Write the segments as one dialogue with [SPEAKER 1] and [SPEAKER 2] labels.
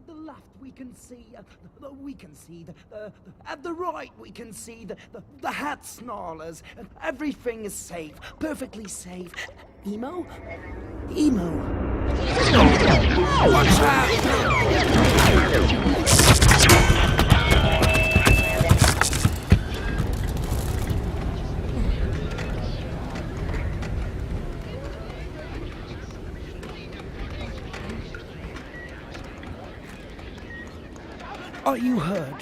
[SPEAKER 1] the left we can see, at the right we can see the hat snarlers. Everything is safe, perfectly safe. Emo? Emo. Watch out! Are you hurt?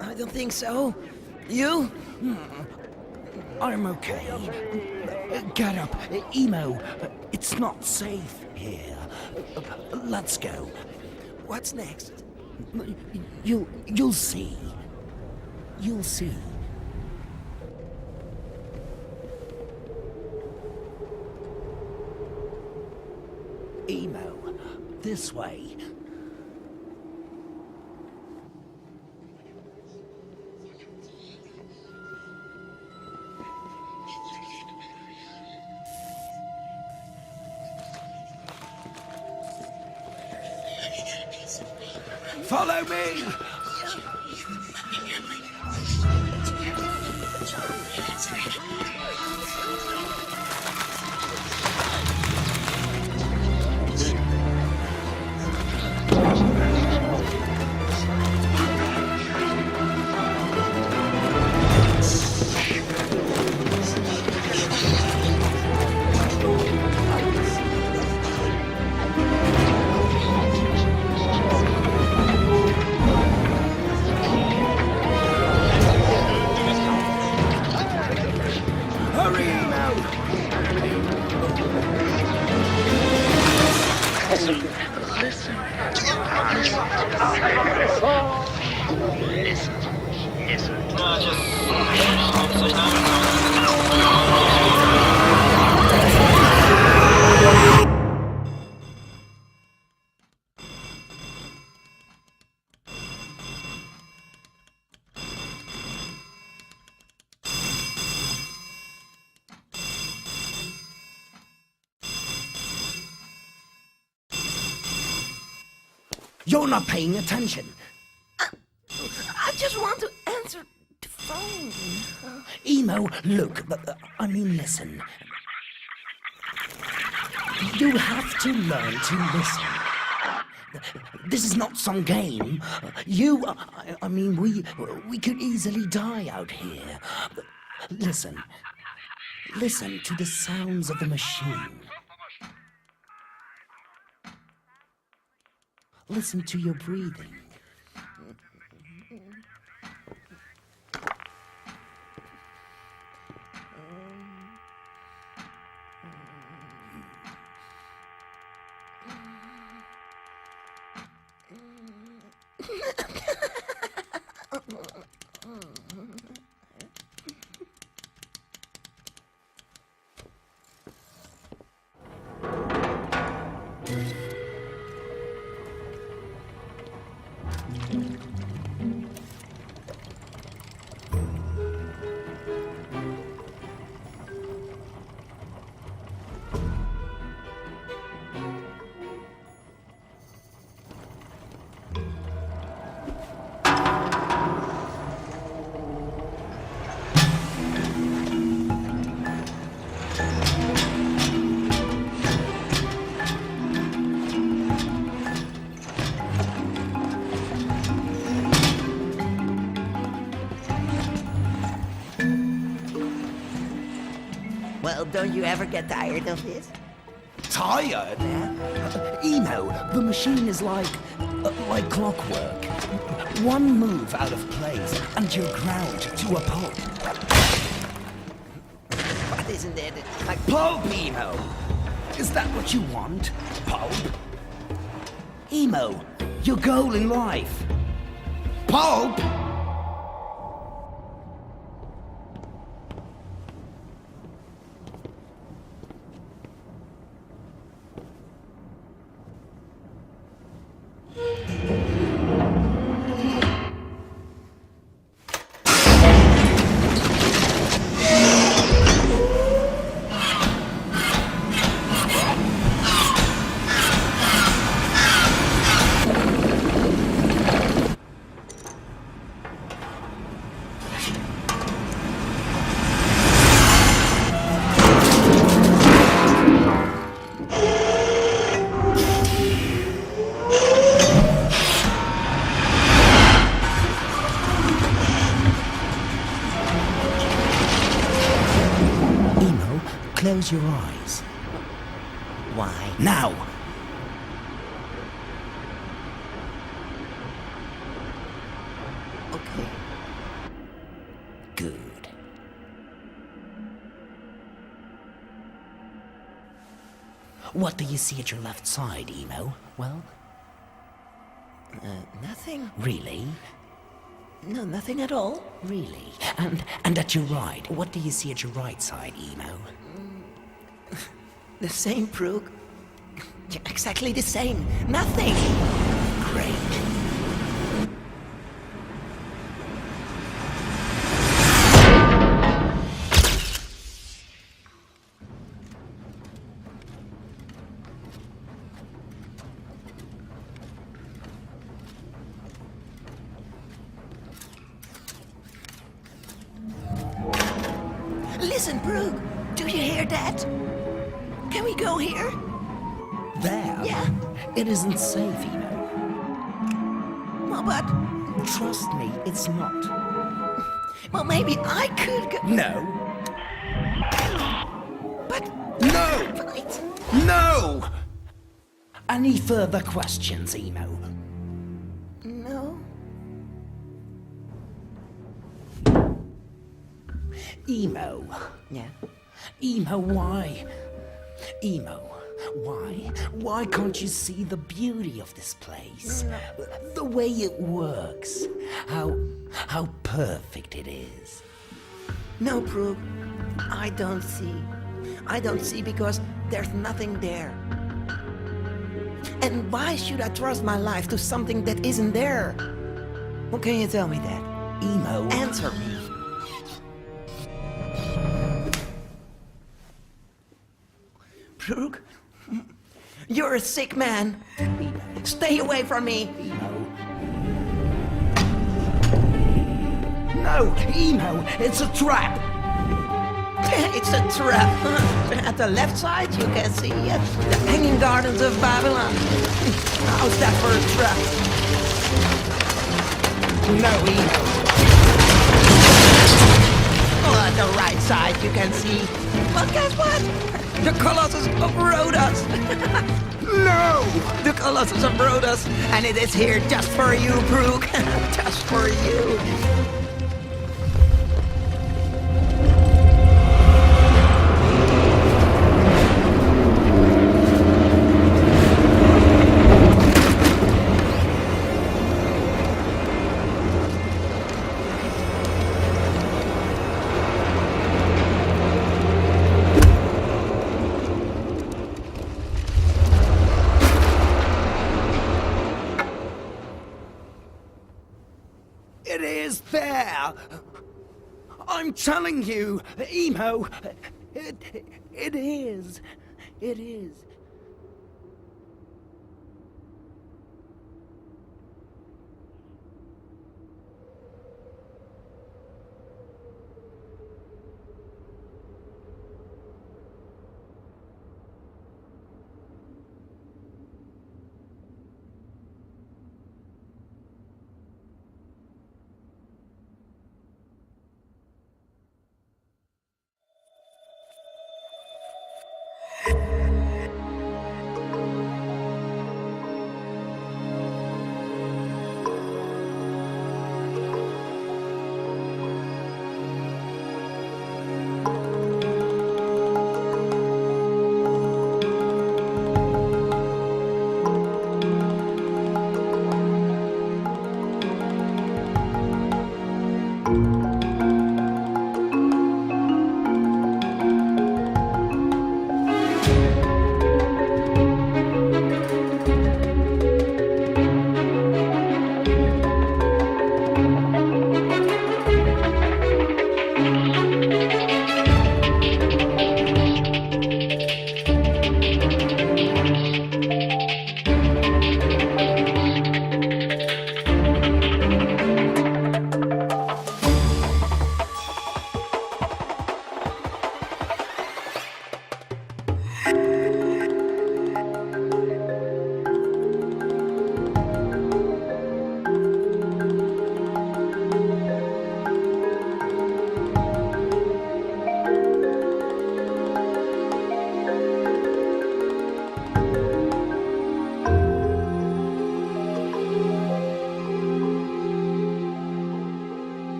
[SPEAKER 2] I don't think so. You?
[SPEAKER 1] I'm okay. Get up, Emo. It's not safe here. Let's go.
[SPEAKER 2] What's next?
[SPEAKER 1] You'll see. You'll see. Emo, this way. Follow me! You're not paying attention.
[SPEAKER 2] I just want to answer the phone.
[SPEAKER 1] Emo, look, listen. You have to learn to listen. This is not some game. We could easily die out here. Listen. Listen to the sounds of the machine. Listen to your breathing.
[SPEAKER 2] Well, don't you ever get tired of this?
[SPEAKER 1] Tired?
[SPEAKER 2] Yeah?
[SPEAKER 1] Emo, the machine is like clockwork. One move out of place and you're ground to a pulp.
[SPEAKER 2] But isn't it like...
[SPEAKER 1] Pulp, Emo! Is that what you want? Pulp? Emo, your goal in life. Pulp!
[SPEAKER 2] Why?
[SPEAKER 1] Now!
[SPEAKER 2] Okay.
[SPEAKER 1] Good. What do you see at your left side, Emo? Well,
[SPEAKER 2] Nothing.
[SPEAKER 1] really?
[SPEAKER 2] No, nothing at all.
[SPEAKER 1] Really? And at your right, what do you see at your right side, Emo?
[SPEAKER 2] The same, Proog. Exactly the same. Nothing.
[SPEAKER 1] Great.
[SPEAKER 2] Listen, Proog. Do you hear that? Can we go here?
[SPEAKER 1] There?
[SPEAKER 2] Yeah.
[SPEAKER 1] It isn't safe, Emo.
[SPEAKER 2] Well, but...
[SPEAKER 1] Trust me, it's not.
[SPEAKER 2] Well, maybe I could go...
[SPEAKER 1] No.
[SPEAKER 2] But...
[SPEAKER 1] No!
[SPEAKER 2] But...
[SPEAKER 1] No! Any further questions, Emo?
[SPEAKER 2] No.
[SPEAKER 1] Emo.
[SPEAKER 2] Yeah.
[SPEAKER 1] Emo, why? Emo, why? Why can't you see the beauty of this place? The way it works. How perfect it is.
[SPEAKER 2] No, Proog. I don't see. I don't see because there's nothing there. And why should I trust my life to something that isn't there? What can you tell me that?
[SPEAKER 1] Emo.
[SPEAKER 2] Answer me. Proog, you're a sick man. Stay away from me.
[SPEAKER 1] No, Emo, it's a trap.
[SPEAKER 2] It's a trap. At the left side, you can see the Hanging Gardens of Babylon. How's that for a trap?
[SPEAKER 1] No, Emo.
[SPEAKER 2] Oh, at the right side, you can see. But guess what? The Colossus of Rhodos.
[SPEAKER 1] No!
[SPEAKER 2] The Colossus of Rhodos. And it is here just for you, Proog. Just for you.
[SPEAKER 1] It is there! I'm telling you, Emo, it is. It is.